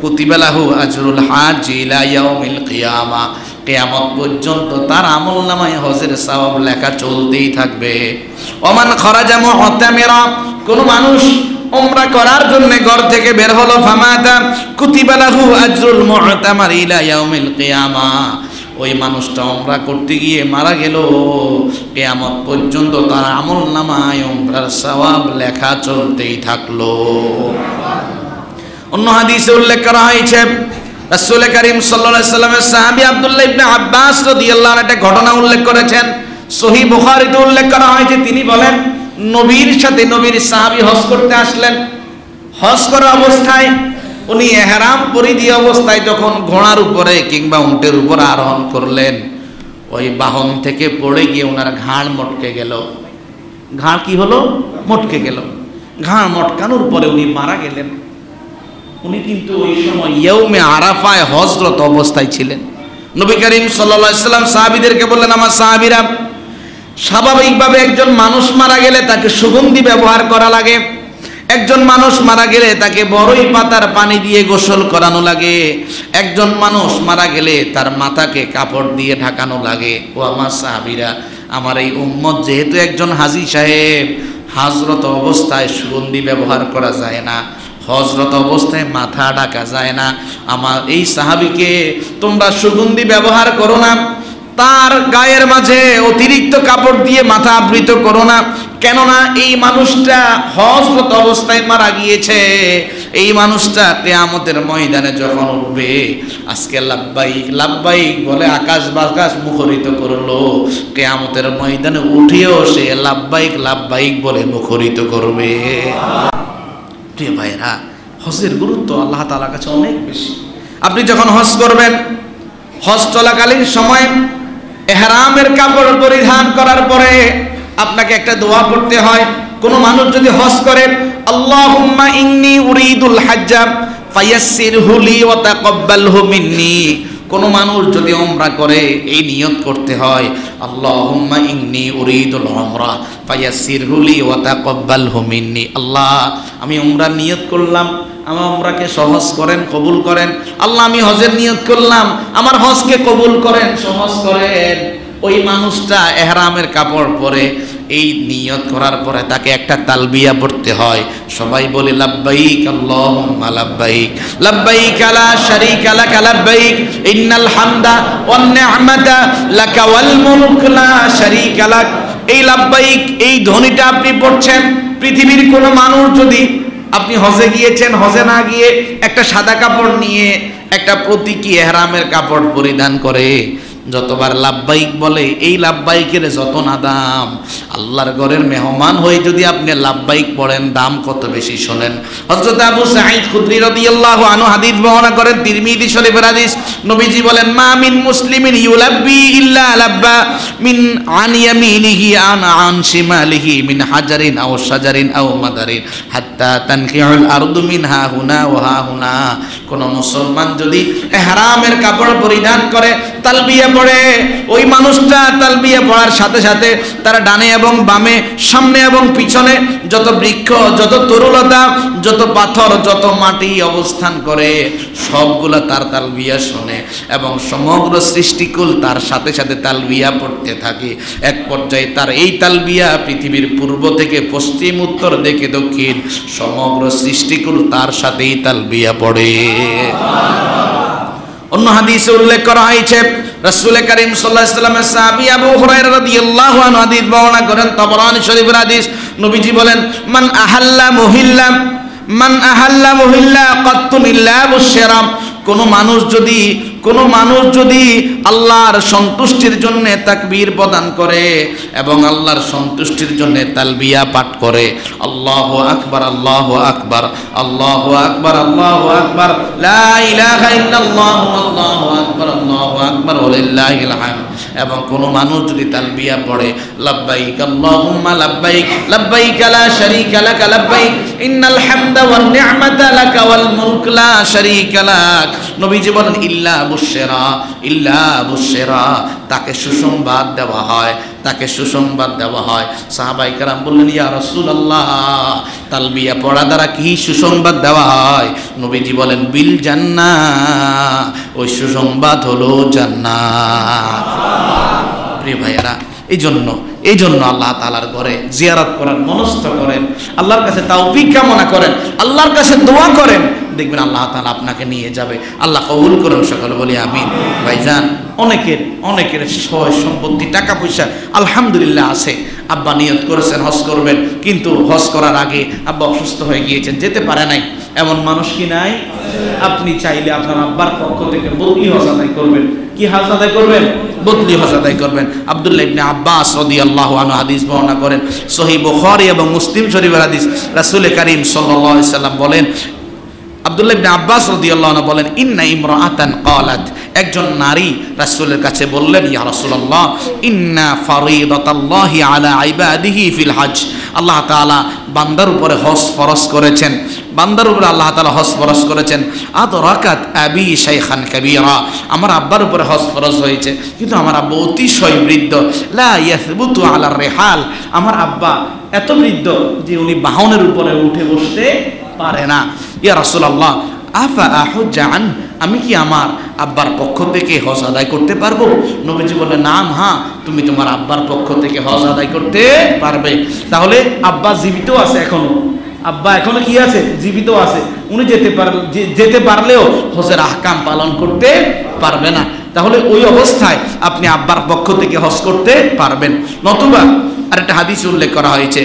কুতিবা লাহু আজরুল হাজ ইলা ইয়াউমিল কিয়ামা, কিয়ামত পর্যন্ত তার আমলনামায় হজের সওয়াব লেখা চলতেই থাকবে। ওমান খারাজা মুতামিরা, কোন মানুষ উমরা করার জন্য ঘর থেকে বের হলো, ফামাতা কুতিবা লাহু আজরুল মুতামার ইলা ইয়াউমিল কিয়ামা, ওই মানুষটা উমরা করতে গিয়ে মারা গেল, কিয়ামত পর্যন্ত তার আমলনামায় উমরার সওয়াব লেখা চলতেই থাকলো। অন্য হাদিসে উল্লেখ করা হয়েছে, রাসূল করিম সাল্লাল্লাহু আলাইহি সাল্লামের সাহাবী আব্দুল্লাহ ইবনে আব্বাস রাদিয়াল্লাহু আনহু একটা ঘটনা উল্লেখ করেছেন, সহিহ বুখারীতে উল্লেখ করা হয়েছে। তিনি বলেন, নবীর সাথে নবীর সাহাবী হজ করতে আসলেন। হজ করা অবস্থায় উনি ইহরাম পরিধি অবস্থায় যখন ঘোড়ার উপরে কিংবা উটের উপর আরোহণ করলেন, ওই বাহন থেকে পড়ে গিয়ে ওনার ঘাড় মটকে গেল। ঘাড় কি হলো? মটকে গেল। ঘাড় মটকানোর পরে উনি মারা গেলেন। উনি কিন্তু ওই সময় ইয়াউমে আরাফায় হজরত অবস্থায় ছিলেন। নবী করিম সাল্লাল্লাহু আলাইহি সাল্লাম সাহাবীদেরকে বললেন, আমার সাহাবীরা, স্বাভাবিকভাবে একজন মানুষ মারা গেলে তাকে সুগন্ধি ব্যবহার করা লাগে, একজন মানুষ মারা গেলে তাকে বড়ই পাতার পানি দিয়ে গোসল করানো লাগে, একজন মানুষ মারা গেলে তার মাথাকে কাপড় দিয়ে ঢাকানো লাগে। ও আমার সাহাবীরা, আমার এই উম্মত যেহেতু একজন হাজী সাহেব, হাজরত অবস্থায় সুগন্ধি ব্যবহার করা যায় না, হজরত অবস্থায় মাথা ঢাকা যায় না, আমার এই সাহাবীকে তোমরা সুগন্ধি ব্যবহার করো না, তার গায়ের মাঝে অতিরিক্ত কাপড় দিয়ে মাথা আবৃত করো না, কেননা এই মানুষটা হজরত অবস্থায় মারা গিয়েছে। এই মানুষটা কিয়ামতের ময়দানে যখন উঠবে, আজকে লাব্বাইক লাব্বাইক বলে আকাশ বাতাস মুখরিত করলো, কিয়ামতের ময়দানে উঠেও সে লাব্বাইক লাব্বাইক বলে মুখরিত করবে। প্রিয় ভাইরা, হজের গুরুত্ব আল্লাহ তাআলার কাছে অনেক বেশি। আপনি যখন হজ করবেন, হজ চলাকালীন সময় ইহরামের কাপড় পরিধান করার পরে আপনাকে একটা দোয়া পড়তে হয়। কোন মানুষ যদি হজ করে, আল্লাহুম্মা ইন্নী উরিদুল হাজ্জা ফায়াসসিরহু লি ওয়া তাকাব্বালহু মিন্নি। কোন মানুষ যদি উমরা করে এই নিয়ত করতে হয়, আল্লাহুম্মা ইন্নী উরিদুল উমরা ফায়াসসিরহু লি ওয়া তাকাব্বালহু মিন্নি। আল্লাহ, আমি উমরার নিয়ত করলাম, আমার উমরাকে সহজ করেন, কবুল করেন। আল্লাহ, আমি হজের নিয়ত করলাম, আমার হজকে কবুল করেন, সহজ করেন। ওই মানুষটা ইহরামের কাপড় পরে এই নিয়ত করার পরে তাকে একটা তালবিয়া পড়তে হয়। সবাই বলে লাব্বাইক আল্লাহুম্মা লাব্বাইক, লাব্বাইক লা শারীকা লাক লাব্বাইক, ইন্নাল হামদা ওয়ান নি'মাতা লাকা ওয়াল মুলক লা শারীকা লাক। এই লাব্বাইক, এই ধ্বনিটা আপনি পড়ছেন। পৃথিবীর কোনো মানুষ যদি, আপনি হজে গিয়েছেন, হজে না গিয়ে একটা সাদা কাপড় নিয়ে একটা প্রতীকী ইহরামের কাপড় পরিধান করে যতবার লাব্বাইক বলে, এই লাব্বাইকের যত না দাম। আল্লাহর ঘরের মেহমান হয়ে যদি আপনি লাব্বাইক পড়েন, দাম কত বেশি শোনেন। হযরত আবু সাঈদ খুদরি রাদিয়াল্লাহু আনহু হাদিস বর্ণনা করেন, তিরমিজি শরীফের হাদিস। নবীজি বলেন, মা মিন মুসলিমিন ইউলাব্বি ইল্লা লাব্বা মিন আন ইয়ামিনিহি আন শিমালিহি মিন হাজারিন আও শাজারিন আও মাদারিন হাত্তা তানকিউল আরদু মিনহা হুনা ওয়া হা হুনা। কোন মুসলমান যদি ইহরামের কাপড় পরিধান করে, তালবিয়া পড়ে, ওই মানুষটা তালবিয়া পড়ার সাথে সাথে তার ডানে এবং বামে, সামনে এবং পিছনে যত বৃক্ষ, যত তরুলতা, যত পাথর, যত মাটি অবস্থান করে, সবগুলা তার তালবিয়া শোনে এবং সমগ্র সৃষ্টিকুল তার সাথে সাথে তালবিয়া পড়তে থাকে। এক পর্যায়ে তার এই তালবিয়া পৃথিবীর পূর্ব থেকে পশ্চিম, উত্তর থেকে দক্ষিণ, সমগ্র সৃষ্টিকুল তার সাথেই তালবিয়া পড়ে। অন্য হাদিসে উল্লেখ করা হয়েছে, রাসূল করিম সাল্লাল্লাহু আলাইহি ওয়াসাল্লামের সাহাবী আবু হুরায়রা রাদিয়াল্লাহু আনহু হাদিস বর্ণনা করেন, তাবরানী শরীফের হাদিস। নবীজি বলেন, মান আহাল্লা মুহিল্লা কাত্তুন ইল্লা বুশরা। কোনো মানুষ যদি আল্লাহর সন্তুষ্টির জন্য তাকবীর প্রদান করে এবং আল্লাহর সন্তুষ্টির জন্য তালবিয়া পাঠ করে, আল্লাহু আকবার, আল্লাহু আকবার, আল্লাহু আকবার, আল্লাহু আকবার, লা ইলাহা ইল্লাল্লাহু, আল্লাহু আকবার, আল্লাহু আকবার, ওয়ালিল্লাহিল হামদ। এবং কোন মানুষ যদি তালবিয়া পড়ে, লাব্বাইক আল্লাহুম্মা লাব্বাইক, লাব্বাইক লা শারীকা লাক লাব্বাইক, ইন্নাল হামদা ওয়ান নি'মাতা লাকা ওয়াল মুলক লা শারীকা লাক। নবীজি বলেন, ইল্লা বুশরা, ইল্লা বুশরা, তাকে সুসংবাদ দেওয়া হয়, তাকে সুসংবাদ দেওয়া হয়। সাহাবায়ে কেরাম বললেন, ইয়া রাসূলুল্লাহ, তালবিয়া পড়া দ্বারা কি সুসংবাদ দেওয়া হয়? নবীজি বলেন, বিল জান্নাহ, ওই সুসংবাদ হলো জান্নাত। প্রিয় ভাইয়েরা, এই জন্য আল্লাহ তাআলার ঘরে জিয়ারত করার মনস্থ করেন, আল্লাহর কাছে তাওফিক কামনা করেন, আল্লাহর কাছে দোয়া করেন, দেখবেন আল্লাহ তাআলা আপনাকে নিয়ে যাবে। আল্লাহ কবুল করুন, সকলে বলি আমিন। ভাইজান, অনেকের সয় সম্পত্তি, টাকা পয়সা আলহামদুলিল্লাহ আছে। আব্বা নিয়ত করেছেন হজ করবেন, কিন্তু হজ করার আগে আব্বা অসুস্থ হয়ে গিয়েছেন, যেতে পারে নাই। এমন মানুষ কি নাই? আপনি চাইলে আপনার আব্বার পক্ষ থেকে বদলি হজ আদায় করবেন। কি হজ আদায় করবেন? বদলি হজ আদায় করবেন। আব্দুল্লাহ ইবনে আব্বাস রাদিয়াল্লাহু আনহু হাদিস বর্ণনা করেন, সহিহ বুখারী এবং মুসলিম শরীফের হাদিস। রাসূল করিম সাল্লাল্লাহু আলাইহি সাল্লাম বলেন, আব্দুল্লাহ ইবনে আব্বাস রাদিয়াল্লাহু আনহু বলেন, ইন্না ইমরাআতান ক্বালাত, একজন নারী রাসূলের কাছে বললেন, ইয়া রাসূলুল্লাহ, ইন্না ফারিদাতাল্লাহি আলা ইবাদিহি ফিল হজ, আল্লাহ তাআলা বান্দার উপরে হজ ফরজ করেছেন, বান্দার উপরে আল্লাহ তাআলা হজ ফরজ করেছেন। আদরাকাত আবি শাইখান কাবীরা, আমার আব্বার উপরে হজ ফরজ হয়েছে, কিন্তু আমার আব্বা অতিশয় বৃদ্ধ, লা ইয়াসবুতু আলা রিহাল, আমার আব্বা এত বৃদ্ধ যে উনি বাহনের উপরে উঠে বসতে পারে না। ইয়া রাসূলুল্লাহ, আফা আহুজ্জা আন, আমি কি আমার আব্বার পক্ষ থেকে হজ আদায় করতে পারবো? নবীজি বললেন, নাম, হ্যাঁ, তুমি তোমার আব্বার পক্ষ থেকে হজ আদায় করতে পারবে। তাহলে আব্বা জীবিত আছে এখনো, আব্বা এখনো কি আছে? জীবিত আছে। উনি যেতে পারলেও হজের আহকাম পালন করতে পারবে না। তাহলে ওই অবস্থায় আপনি আব্বার পক্ষ থেকে হজ করতে পারবেন। নতুবা আরেকটা হাদিস উল্লেখ করা হয়েছে,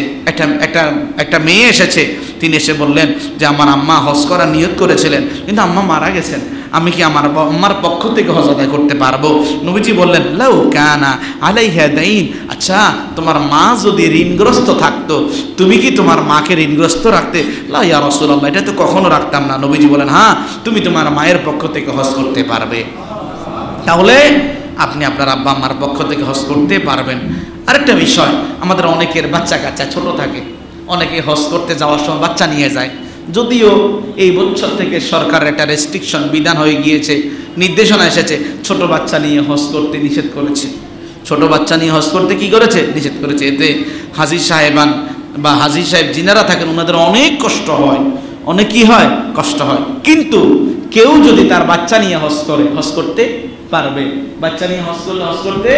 একটা মেয়ে এসেছে, তিনি এসে বললেন যে আমার আম্মা হজ করার নিয়ত করেছিলেন, কিন্তু আম্মা মারা গেছেন, আমি কি আমার আম্মার পক্ষ থেকে হজ আদায় করতে পারবো? নবীজি বললেন, লাউ কানা আলাইহা দাইন, আচ্ছা তোমার মা যদি ঋণগ্রস্ত থাকতো, তুমি কি তোমার মাকে ঋণগ্রস্ত রাখতে? লা ইয়া রাসূলুল্লাহ, এটা তো কখনো রাখতাম না। নবীজি বলেন, হ্যাঁ, তুমি তোমার মায়ের পক্ষ থেকে হজ করতে পারবে। তাহলে আপনি আপনার আব্বা আম্মার পক্ষ থেকে হজ করতে পারবেন। আরেকটা বিষয়, আমাদের অনেকের বাচ্চা কাচ্চা ছোট থাকে, অনেকে হজ করতে যাওয়ার সময় বাচ্চা নিয়ে যায়, যদিও এই বছর থেকে সরকারের একটা রেস্ট্রিকশন বিধান হয়ে গিয়েছে, নির্দেশনা এসেছে, ছোট বাচ্চা নিয়ে হজ করতে নিষেধ করেছে। ছোট বাচ্চা নিয়ে হজ করতে কি করেছে? নিষেধ করেছে। এতে হাজী সাহেবান বা হাজী সাহেব যিনারা থাকেন ওনাদের অনেক কষ্ট হয়, অনেক কি হয়, কষ্ট হয়। কিন্তু কেউ যদি তার বাচ্চা নিয়ে হজ করে, হজ করতে পারবে। বাচ্চা নিয়ে হজ করলে হজ করতে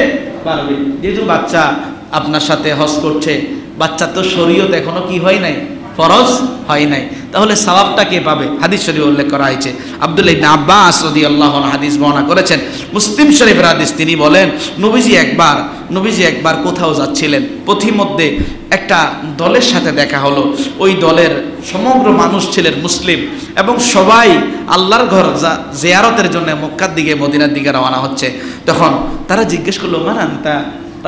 পারবে। যেহেতু বাচ্চা আপনার সাথে হজ করছে, বাচ্চা তো শরীয়ত এখনো কি হয় নাই, ফরজ হয় নাই, তাহলে সওয়াবটা কে পাবে? হাদিস শরীফে উল্লেখ করা হয়েছে। আব্দুল্লাহ ইবনে আব্বাস রাদিয়াল্লাহু আনহু হাদিস বর্ণনা করেছেন, মুসলিম শরীফের হাদিস। তিনি বলেন, নবীজি একবার কোথাও যাচ্ছিলেন, পথিমধ্যে একটা দলের সাথে দেখা হলো। ওই দলের সমগ্র মানুষ ছিলেন মুসলিম এবং সবাই আল্লাহর ঘর জিয়ারতের জন্য মক্কার দিকে, মদিনার দিকে রওনা হচ্ছে। তখন তারা জিজ্ঞেস করলো, মান আনতা?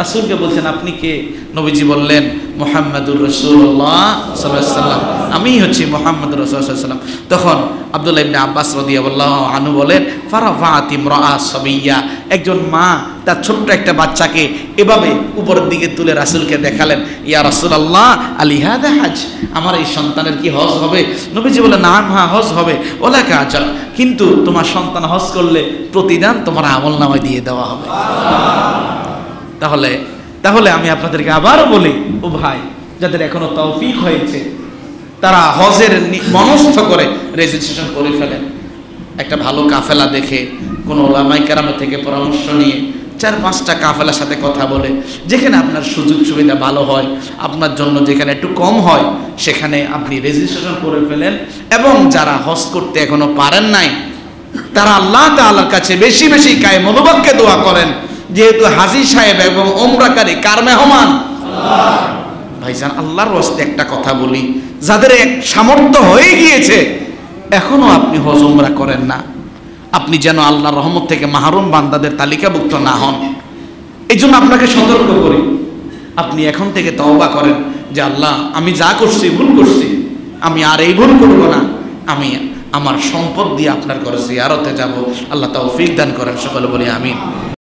রাসূলকে বলছেন, আপনি কে? নবীজি বললেন, মুহাম্মাদুর রাসূলুল্লাহ সাল্লাল্লাহু আলাইহি ওয়াসাল্লাম, আমি হচ্ছি মুহাম্মদুর রাসূলুল্লাহ সাল্লাল্লাহু আলাইহি ওয়াসাল্লাম। তখন আব্দুল্লাহ ইবনে আব্বাস রাদিয়াল্লাহু আনহু বলেন, ফারাফাত ইমরাআ সাবিয়্যা, একজন মা তার ছোট্ট একটা বাচ্চাকে এভাবে উপরের দিকে তুলে রাসূলকে দেখালেন, ইয়া রাসূলুল্লাহ আলি হাদা হজ, আমার এই সন্তানের কি হজ হবে? নবীজি বলেন, নাম, হ্যাঁ হজ হবে, ওলাকা আজর, কিন্তু তোমার সন্তান হজ করলে প্রতিদান তোমার আমলনামায় দিয়ে দেওয়া হবে। তাহলে আমি আপনাদেরকে আবারও বলি, ও ভাই, যাদের এখনো তৌফিক হয়েছে তারা হজের মনস্থ করে রেজিস্ট্রেশন করে ফেলেন। একটা ভালো কাফেলা দেখে, কোনো ওলামায়ে কেরাম থেকে পরামর্শ নিয়ে 4-5টা কাফেলার সাথে কথা বলে, যেখানে আপনার সুযোগ সুবিধা ভালো হয়, আপনার জন্য যেখানে একটু কম হয়, সেখানে আপনি রেজিস্ট্রেশন করে ফেলেন। এবং যারা হজ করতে এখনো পারেন নাই, তারা আল্লাহ তাআলার কাছে বেশি বেশি কায়ে মনোবাক্যে দোয়া করেন, যেহেতু হাজী সাহেব এবং ওমরাকারী কার মেহমান? আল্লাহ। ভাইজান, আল্লাহর ওয়াস্তে একটা কথা বলি, যাদের এক সামর্থ্য হয়ে গিয়েছে এখনো আপনি হজ ওমরা করেন না, আপনি যেন আল্লাহর রহমত থেকে মাহরুম বান্দাদের তালিকাভুক্ত না হন। এই জন্য আপনাকে সতর্ক করি, আপনি এখন থেকে তওবা করেন যে আল্লাহ, আমি যা করছি ভুল করছি, আমি আর এই ভুল করব না, আমি আমার সম্পদ দিয়ে আপনার ঘরে জিয়ারতে যাব। আল্লাহ তৌফিক দান করেন, সকলে বলি আমিন।